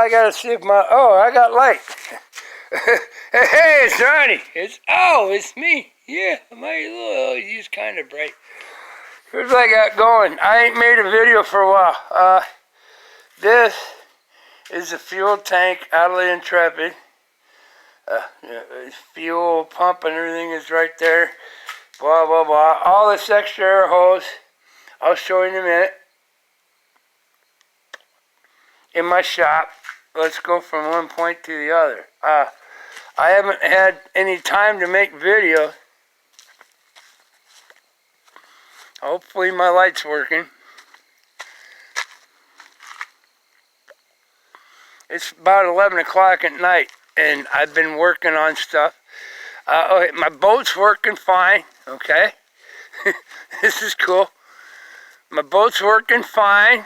I gotta see if my, oh, I got light. Hey, it's Ronnie. It's me. Yeah, he's kind of bright. Here's what I got going. I ain't made a video for a while. This is the fuel tank out of the Intrepid. Fuel pump and everything is right there. Blah, blah, blah. All this extra air hose, I'll show you in a minute. In my shop. Let's go from one point to the other. I haven't had any time to make videos. Hopefully my light's working. It's about 11 o'clock at night and I've been working on stuff. Okay, my boat's working fine, okay? This is cool. My boat's working fine.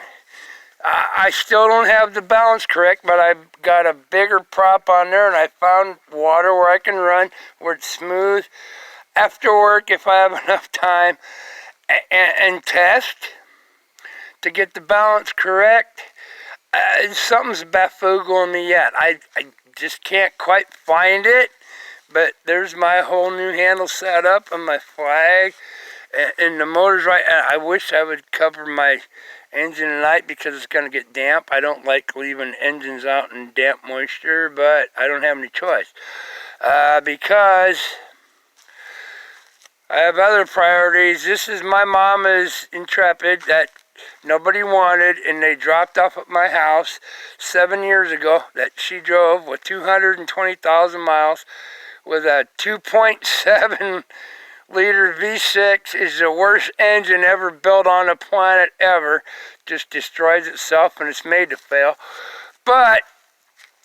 I still don't have the balance correct, but I've got a bigger prop on there and I found water where I can run, where it's smooth. After work, if I have enough time, and test to get the balance correct. Something's bafooling me yet. I just can't quite find it, but there's my whole new handle set up and my flag, and the motor's right. I wish I would cover my engine at night because it's going to get damp. I don't like leaving engines out in damp moisture, but I don't have any choice because I have other priorities. This is my mama's Intrepid that nobody wanted, and they dropped off at my house 7 years ago, that she drove with 220,000 miles with a 2.7 liter V6. Is the worst engine ever built on the planet ever. Just destroys itself and it's made to fail. But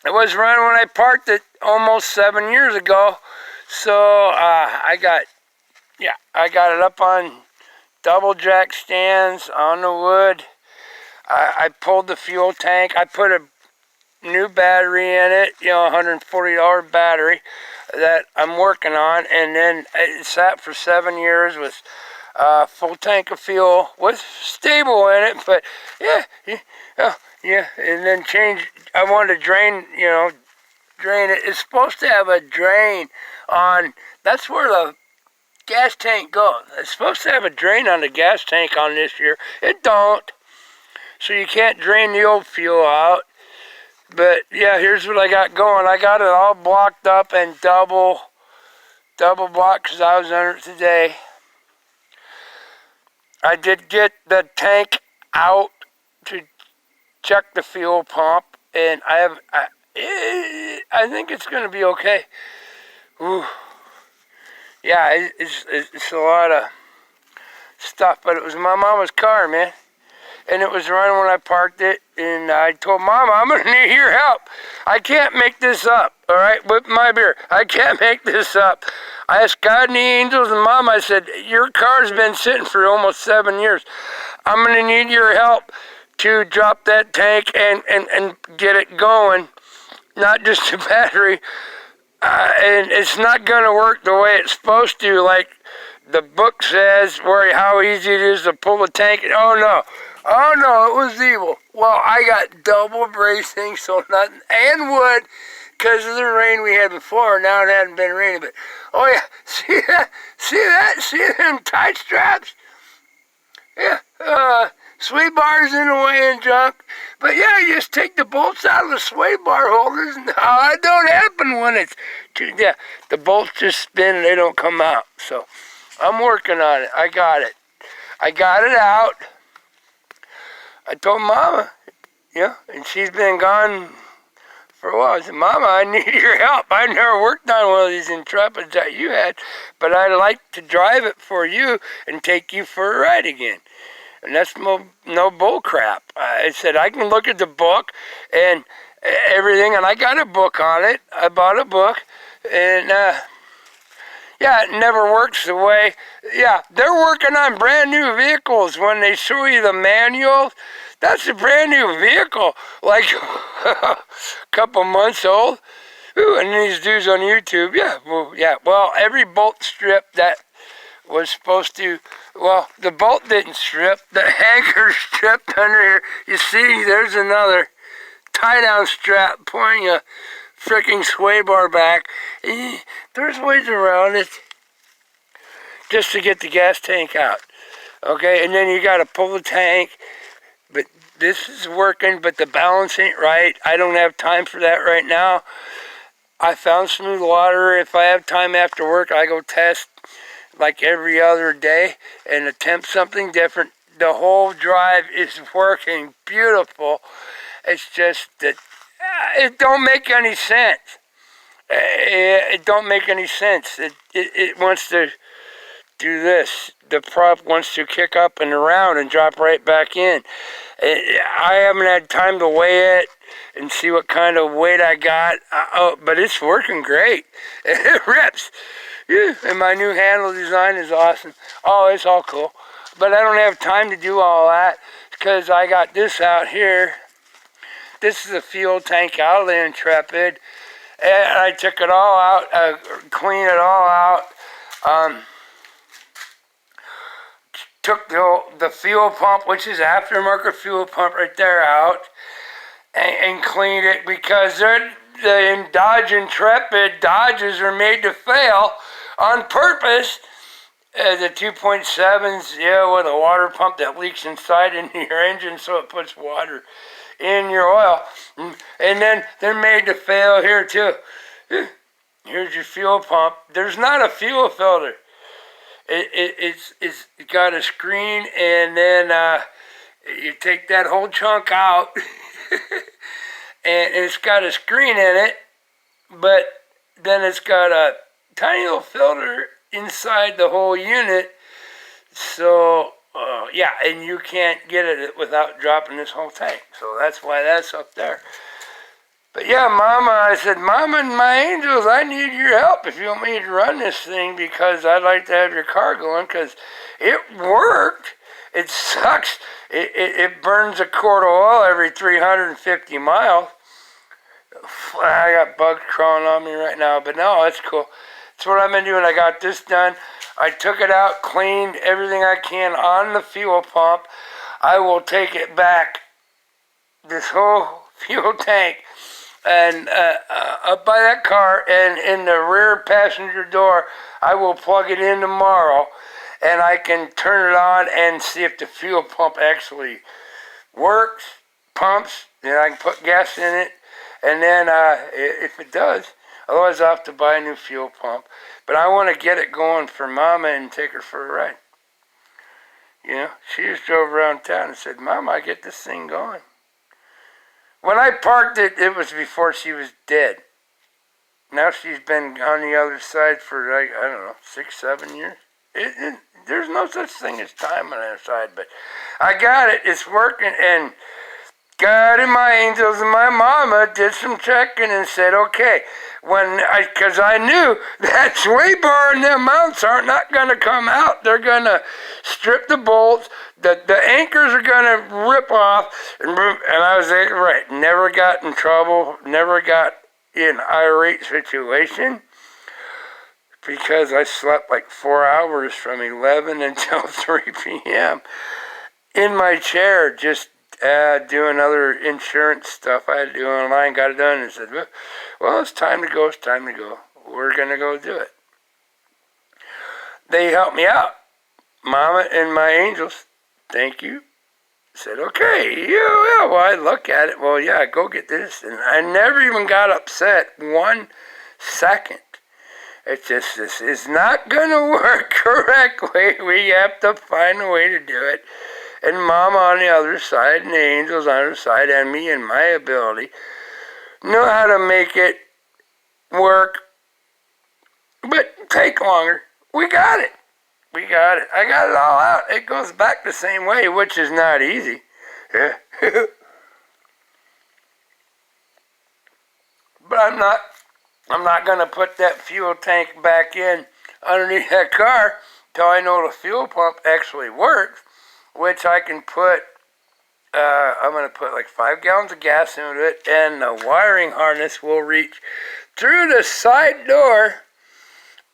it was running when I parked it almost 7 years ago. So I got it up on double jack stands on the wood. I pulled the fuel tank. I put a new battery in it, $140 battery that I'm working on, and then it sat for 7 years with a full tank of fuel with stable in it. But yeah, and then I wanted to drain it. It's supposed to have a drain on. That's where the gas tank goes. It's supposed to have a drain on the gas tank on this year. It don't. So you can't drain the old fuel out. But yeah, here's what I got going. I got it all blocked up and double blocked because I was under it today. I did get the tank out to check the fuel pump, and I think it's going to be okay. Ooh. Yeah, it's a lot of stuff, but it was my mama's car, man. And it was running when I parked it, and I told Mama, I'm going to need your help. I can't make this up, all right, with my beer. I can't make this up. I asked God and the angels and Mama, I said, your car's been sitting for almost 7 years. I'm going to need your help to drop that tank and get it going, not just the battery. And it's not going to work the way it's supposed to, like the book says, how easy it is to pull the tank. Oh, no, it was evil. Well, I got double bracing, so nothing, and wood, because of the rain we had before. Now it hadn't been raining, but, oh, yeah, see that? See them tight straps? Yeah, sway bars in the way and junk. But yeah, you just take the bolts out of the sway bar holders. No, it don't happen when it's the bolts just spin and they don't come out. So I'm working on it. I got it out. I told Mama, and she's been gone for a while. I said, Mama, I need your help. I never worked on one of these Intrepids that you had, but I'd like to drive it for you and take you for a ride again. And that's no bull crap. I said, I can look at the book and everything, and I got a book on it. I bought a book, and it never works the way. Yeah, they're working on brand new vehicles. When they show you the manual, that's a brand new vehicle, like a couple months old. Ooh, and these dudes on YouTube, well, every bolt strip that was supposed to, the bolt didn't strip, the anchor stripped under here. You see, there's another tie-down strap pulling a freaking sway bar back. There's ways around it just to get the gas tank out. Okay, and then you got to pull the tank. But this is working, but the balance ain't right. I don't have time for that right now. I found smooth water. If I have time after work, I go test like every other day and attempt something different. The whole drive is working beautiful. It's just that it don't make any sense. It don't make any sense. It wants to do this. The prop wants to kick up and around and drop right back in. I haven't had time to weigh it and see what kind of weight I got. But it's working great. It rips. Yeah, and my new handle design is awesome. Oh, it's all cool. But I don't have time to do all that because I got this out here. This is a fuel tank out of the Intrepid. And I took it all out, cleaned it all out. Took the fuel pump, which is aftermarket fuel pump right there, out and cleaned it because the Dodge Intrepid Dodges are made to fail on purpose. The 2.7s, yeah, with a water pump that leaks inside into your engine so it puts water in your oil. And then they're made to fail here too. Here's your fuel pump. There's not a fuel filter. It's got a screen, and then you take that whole chunk out, and it's got a screen in it, but then it's got a tiny little filter inside the whole unit. So yeah, and you can't get it without dropping this whole tank. So that's why that's up there. But yeah, Mama, I said, Mama and my angels, I need your help if you want me to run this thing because I'd like to have your car going because it worked. It sucks. It burns a quart of oil every 350 miles. I got bugs crawling on me right now, but no, it's cool. That's what I've been doing. I got this done. I took it out, cleaned everything I can on the fuel pump. I will take it back, this whole fuel tank, and up by that car and in the rear passenger door, I will plug it in tomorrow and I can turn it on and see if the fuel pump actually works, pumps, then I can put gas in it, and then if it does, otherwise I'll have to buy a new fuel pump. But I want to get it going for Mama and take her for a ride. You know, she just drove around town and said, Mama, I get this thing going. When I parked it, it was before she was dead. Now she's been on the other side for, like, I don't know, 6, 7 years. There's no such thing as time on that side, but I got it. It's working, and God and my angels and my mama did some checking and said, okay, because I knew that sway bar and them mounts are not going to come out. They're going to strip the bolts. The anchors are going to rip off. And I was like, right, never got in trouble, never got in an irate situation because I slept like 4 hours from 11 until 3 p.m. in my chair just doing other insurance stuff I had to do online, got it done, and said, well, it's time to go, We're going to go do it. They helped me out. Mama and my angels, thank you. Said, okay, yeah, well, I look at it, well, yeah, go get this. And I never even got upset 1 second. It's just, this is not going to work correctly. We have to find a way to do it. And Mama on the other side, and the angels on the other side, and me and my ability know how to make it work, but take longer. We got it. I got it all out. It goes back the same way, which is not easy. Yeah. But I'm not going to put that fuel tank back in underneath that car till I know the fuel pump actually works. Which I can put, I'm going to put like 5 gallons of gas into it, and the wiring harness will reach through the side door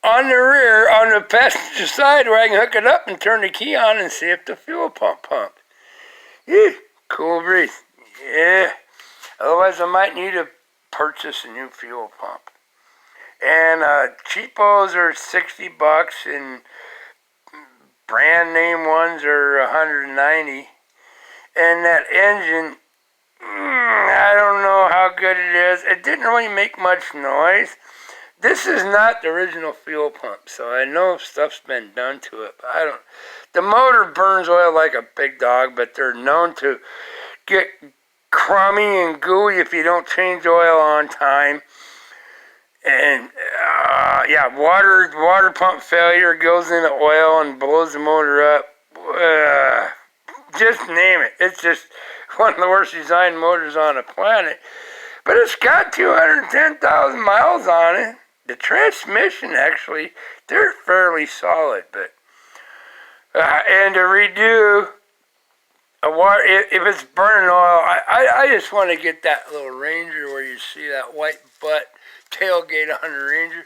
on the rear, on the passenger side, where I can hook it up and turn the key on and see if the fuel pump pumps. Yeah, cool breeze. Yeah. Otherwise, I might need to purchase a new fuel pump. And cheapos are $60, and brand name ones are $190. And that engine, I don't know how good it is. It didn't really make much noise. This is not the original fuel pump, so I know stuff's been done to it. But I don't. The motor burns oil like a big dog, but they're known to get crummy and gooey if you don't change oil on time. And yeah, water pump failure goes into oil and blows the motor up. Just name it. It's just one of the worst designed motors on the planet. But it's got 210,000 miles on it. The transmission, actually, they're fairly solid. But and to redo a water, if it's burning oil, I just want to get that little Ranger where you see that white butt tailgate on the Ranger.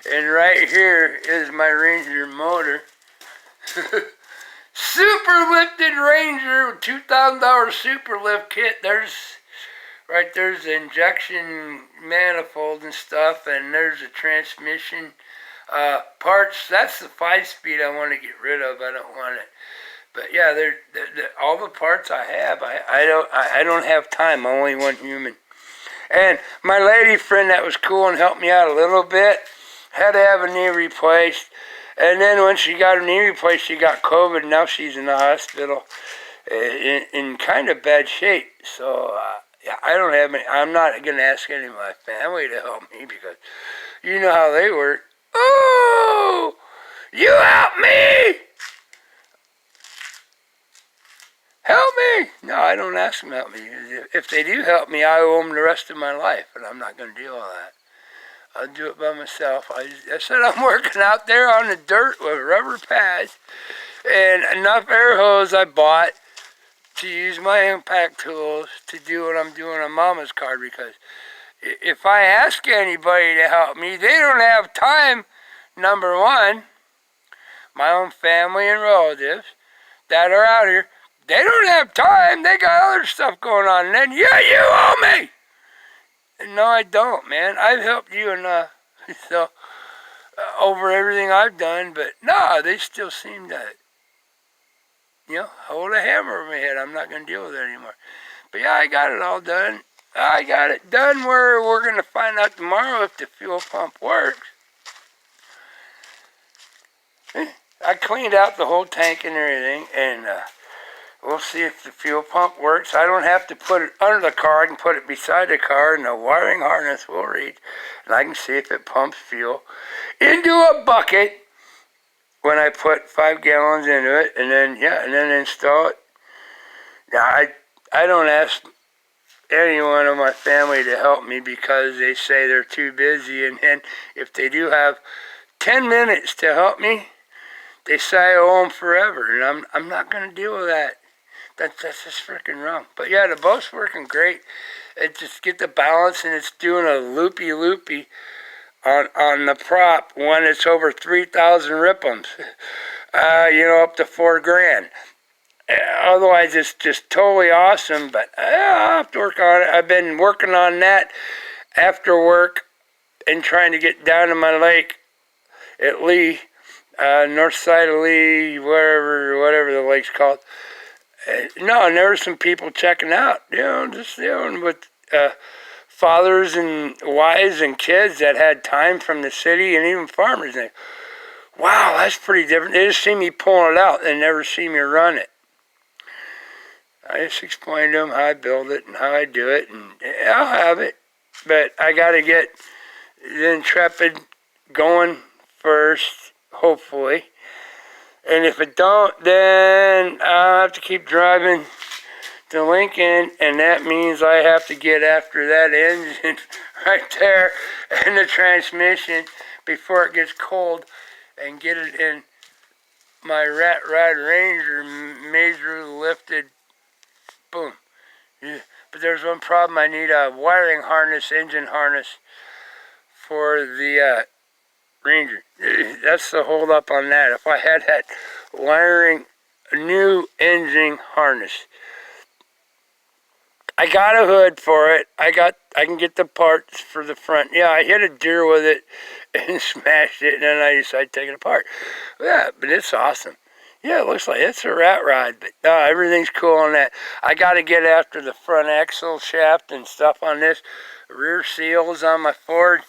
And right here is my Ranger motor. Super lifted Ranger with $2,000 super lift kit. There's the injection manifold and stuff, and there's the transmission parts. That's the 5-speed I want to get rid of. I don't want it. But yeah, they're all the parts I have. I don't have time. I'm only one human. And my lady friend that was cool and helped me out a little bit had to have a knee replaced. And then when she got her knee replaced, she got COVID. Now she's in the hospital in kind of bad shape. So I don't have any. I'm not going to ask any of my family to help me because you know how they work. Oh, you help me! Help me! No, I don't ask them to help me. If they do help me, I owe them the rest of my life, and I'm not going to deal with that. I'll do it by myself. I said I'm working out there on the dirt with rubber pads and enough air hose I bought to use my impact tools to do what I'm doing on Mama's card, because if I ask anybody to help me, they don't have time, number one. My own family and relatives that are out here, they don't have time. They got other stuff going on. And then, yeah, you owe me. No, I don't, man. I've helped you enough so over everything I've done, but no, they still seem to, hold a hammer over my head. I'm not going to deal with it anymore. But yeah, I got it all done. I got it done where we're going to find out tomorrow if the fuel pump works. I cleaned out the whole tank and everything, and we'll see if the fuel pump works. I don't have to put it under the car. I can put it beside the car, and the wiring harness will read, and I can see if it pumps fuel into a bucket when I put 5 gallons into it, and then install it. Now, I don't ask anyone of my family to help me because they say they're too busy, and then if they do have 10 minutes to help me, they say I owe them forever, and I'm not going to deal with that. That's just freaking wrong. But yeah, the boat's working great. It just get the balance, and it's doing a loopy on the prop when it's over 3,000 ripums. Up to $4,000. Otherwise, it's just totally awesome. But I'll have to work on it. I've been working on that after work and trying to get down to my lake at Lee, north side of Lee, whatever the lake's called. No, and there were some people checking out, just with fathers and wives and kids that had time from the city, and even farmers. And wow, that's pretty different. They just see me pulling it out and never see me run it. I just explained to them how I build it and how I do it, and I'll have it. But I got to get the Intrepid going first, hopefully. And if it don't, then I'll have to keep driving to Lincoln, and that means I have to get after that engine right there and the transmission before it gets cold and get it in my Rat Rod Ranger major lifted. Boom. Yeah. But there's one problem. I need a wiring harness, engine harness for the Ranger. That's the hold up on that. If I had that wiring, new engine harness, I got a hood for it. I can get the parts for the front. Yeah, I hit a deer with it and smashed it, and then I decided to take it apart. Yeah, but it's awesome. Yeah, it looks like it's a rat ride, but no, everything's cool on that. I got to get after the front axle shaft and stuff on this. Rear seals on my Ford.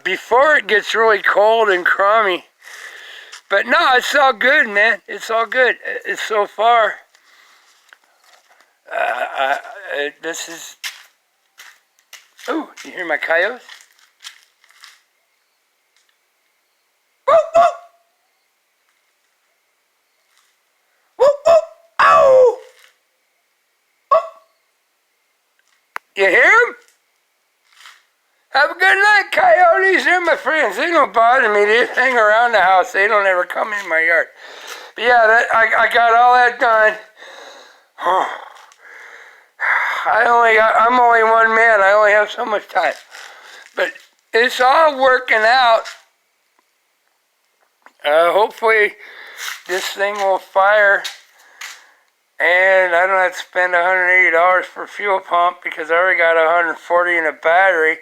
Before it gets really cold and crummy. But no, it's all good, man. It's all good. It's so far. This is... Oh, you hear my coyotes? Whoop, whoop! Whoop, whoop! Ow! Whoop. You hear them? Have a good night, coyotes. They're my friends. They don't bother me. They just hang around the house. They don't ever come in my yard. But yeah, I got all that done. I'm only one man. I only have so much time. But it's all working out. Hopefully this thing will fire and I don't have to spend $180 for a fuel pump because I already got $140 in a battery.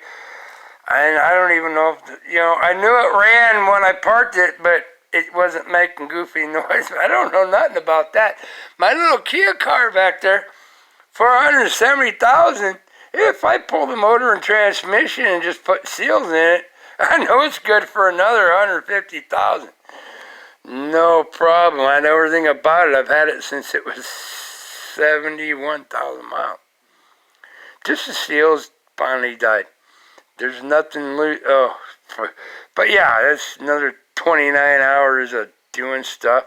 And I don't even know if, I knew it ran when I parked it, but it wasn't making goofy noise. I don't know nothing about that. My little Kia car back there, $470,000. If I pull the motor and transmission and just put seals in it, I know it's good for another $150,000. No problem. I know everything about it. I've had it since it was 71,000 miles. Just the seals finally died. There's nothing loose. Oh, but yeah, that's another 29 hours of doing stuff.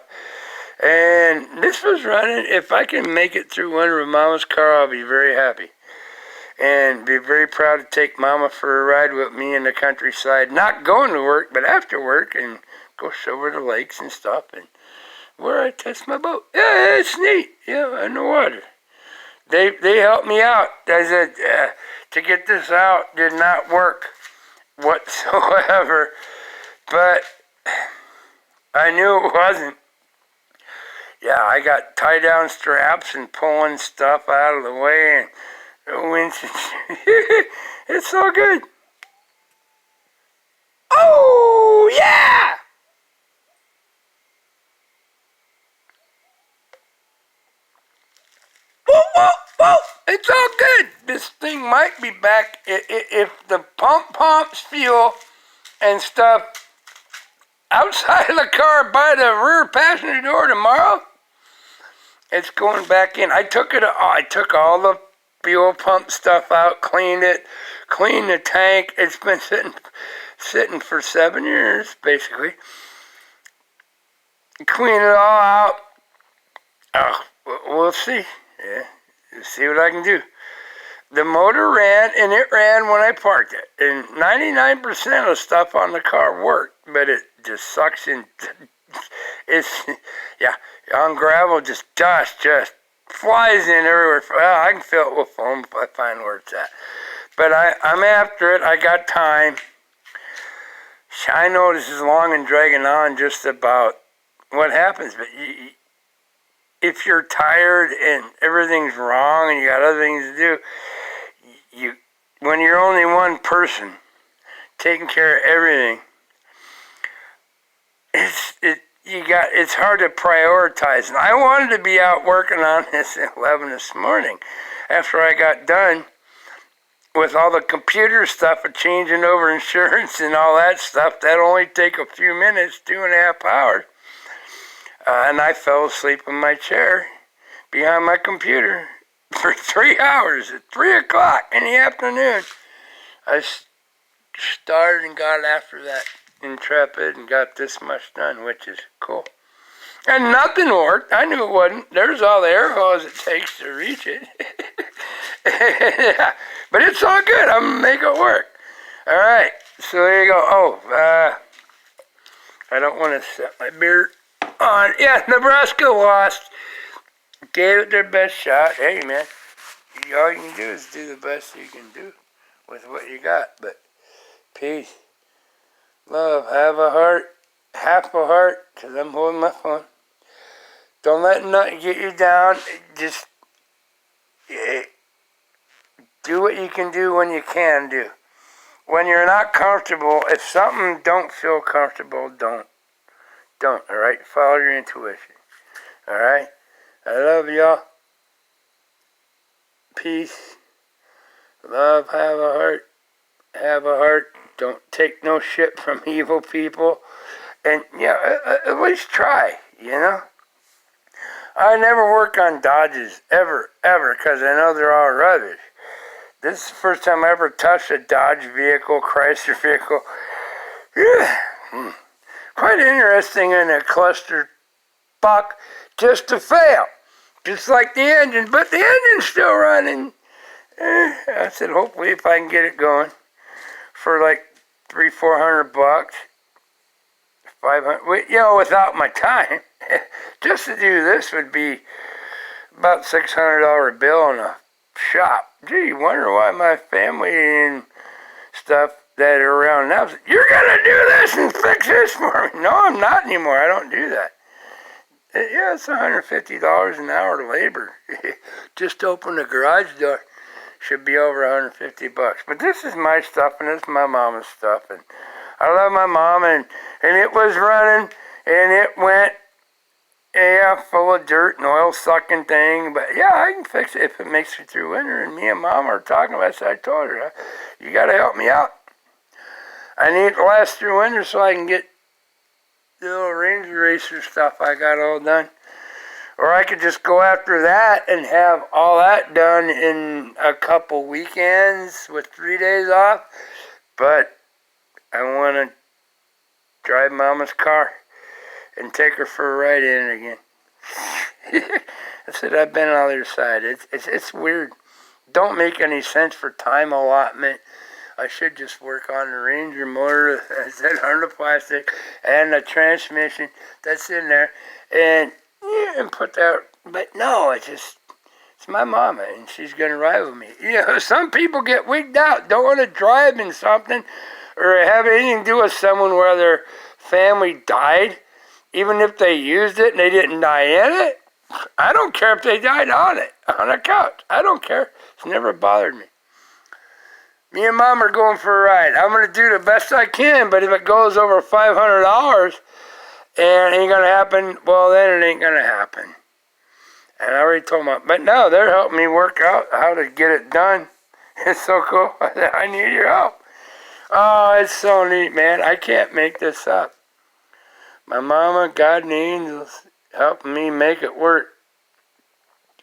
And this was running. If I can make it through winter with Mama's car, I'll be very happy. And be very proud to take Mama for a ride with me in the countryside. Not going to work, but after work, and go over the lakes and stuff, and where I test my boat. Yeah, it's neat. Yeah, in the water. They helped me out. I said, to get this out did not work whatsoever. But I knew it wasn't. Yeah, I got tie-down straps and pulling stuff out of the way and the winch. It's all good. Oh, yeah! Whoa, whoa, whoa! It's all good. This thing might be back if the pump pumps fuel and stuff outside of the car by the rear passenger door tomorrow. It's going back in. I took all the fuel pump stuff out, cleaned it, cleaned the tank. It's been sitting for 7 years, basically. Clean it all out. We'll see. Yeah, see what I can do. The motor ran, and it ran when I parked it. And 99% of stuff on the car worked, but it just sucks in. On gravel, just dust just flies in everywhere. Well, I can fill it with foam if I find where it's at. But I'm after it. I got time. I know this is long and dragging on just about what happens, but if you're tired and everything's wrong and you got other things to do, when you're only one person taking care of everything, it's hard to prioritize. And I wanted to be out working on this at 11 this morning after I got done with all the computer stuff of changing over insurance and all that stuff. That'd only take a few minutes, 2.5 hours. And I fell asleep in my chair behind my computer for 3 hours at 3 o'clock in the afternoon. I started and got after that Intrepid and got this much done, which is cool. And nothing worked. I knew it wouldn't. There's all the air hose it takes to reach it. Yeah. But it's all good. I'm going to make it work. All right. So there you go. Oh, I don't want to set my beer on. Yeah, Nebraska lost. Gave it their best shot. Hey, man. All you can do is do the best you can do with what you got. But peace. Love. Have a heart. Half a heart. Because I'm holding my phone. Don't let nothing get you down. Just Do what you can do when you can do. When you're not comfortable, if something don't feel comfortable, don't. Don't, alright? Follow your intuition. Alright? I love y'all. Peace. Love, have a heart. Have a heart. Don't take no shit from evil people. And, at least try, I never work on Dodges, ever, because I know they're all rubbish. This is the first time I ever touched a Dodge vehicle, Chrysler vehicle. Yeah. Quite interesting in a cluster buck just to fail. Just like the engine, but the engine's still running. I said, hopefully if I can get it going for like $300-400, $500, without my time. Just to do this would be about $600 bill in a shop. Gee, you wonder why my family and stuff that are around now said, you're gonna do this and fix this for me. No, I'm not anymore. I don't do that. It's $150 an hour labor. Just open the garage door. Should be over $150. But this is my stuff, and this is my mama's stuff, and I love my mom, and it was running, and it went, full of dirt and oil sucking thing. But I can fix it if it makes it through winter. And me and Mom are talking about it. So I told her, you got to help me out. I need it to last through winter so I can get the little Ranger Racer stuff I got all done. Or I could just go after that and have all that done in a couple weekends with 3 days off. But I want to drive Mama's car and take her for a ride in it again. I said, I've been on the other side. It's weird. Don't make any sense for time allotment. I should just work on the Ranger motor, as I said, on the plastic, and the transmission that's in there, and put that. But no, it's my mama, and she's going to ride with me. Some people get wigged out, don't want to drive in something, or have anything to do with someone where their family died, even if they used it and they didn't die in it. I don't care if they died on it, on a couch. I don't care. It's never bothered me. Me and Mom are going for a ride. I'm going to do the best I can, but if it goes over $500 and it ain't going to happen, well, then it ain't going to happen. And I already told Mom. But no, they're helping me work out how to get it done. It's so cool. I need your help. Oh, it's so neat, man. I can't make this up. My mama, God and the angels helping me make it work.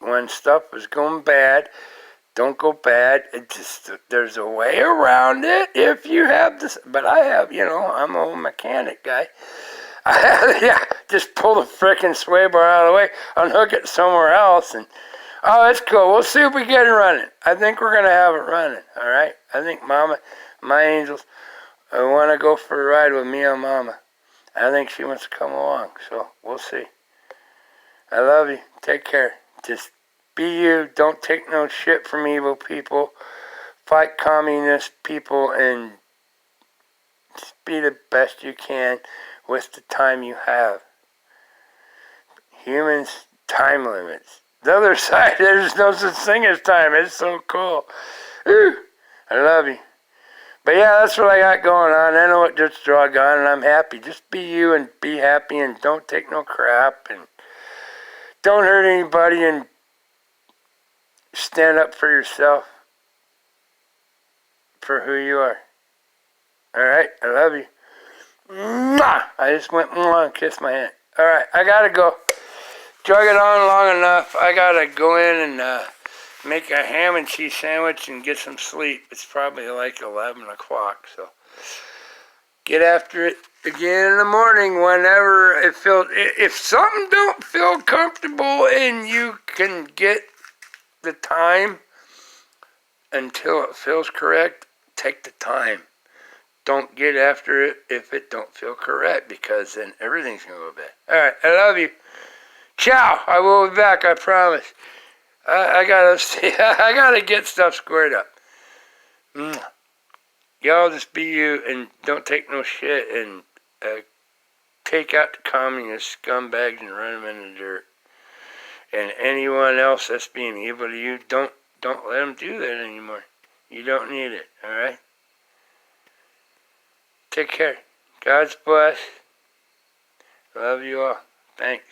When stuff was going bad, don't go bad. There's a way around it if you have this. But I have, I'm an old mechanic guy. Just pull the frickin' sway bar out of the way, unhook it somewhere else, and it's cool. We'll see if we get it running. I think we're gonna have it running. All right. I think Mama, my angels, want to go for a ride with me and Mama. I think she wants to come along. So we'll see. I love you. Take care. Just be you. Don't take no shit from evil people. Fight communist people and just be the best you can with the time you have. Humans, time limits. The other side, there's no such thing as time. It's so cool. Ooh, I love you. But that's what I got going on. I know what just drug on, and I'm happy. Just be you and be happy, and don't take no crap, and don't hurt anybody, and stand up for yourself, for who you are. All right, I love you. Mwah! I just went and kissed my hand. All right, I gotta go. Drug it on long enough. I gotta go in and make a ham and cheese sandwich and get some sleep. It's probably like 11 o'clock, so get after it again in the morning whenever it feels. If something don't feel comfortable and you can get the time until it feels correct, take the time. Don't get after it if it don't feel correct, because then everything's going to go bad. All right, I love you. Ciao. I will be back, I promise. I gotta get stuff squared up. Y'all just be you and don't take no shit, and take out the communist scumbags and run them in the dirt. And anyone else that's being evil to you, don't let them do that anymore. You don't need it, alright? Take care. God's bless. Love you all. Thanks.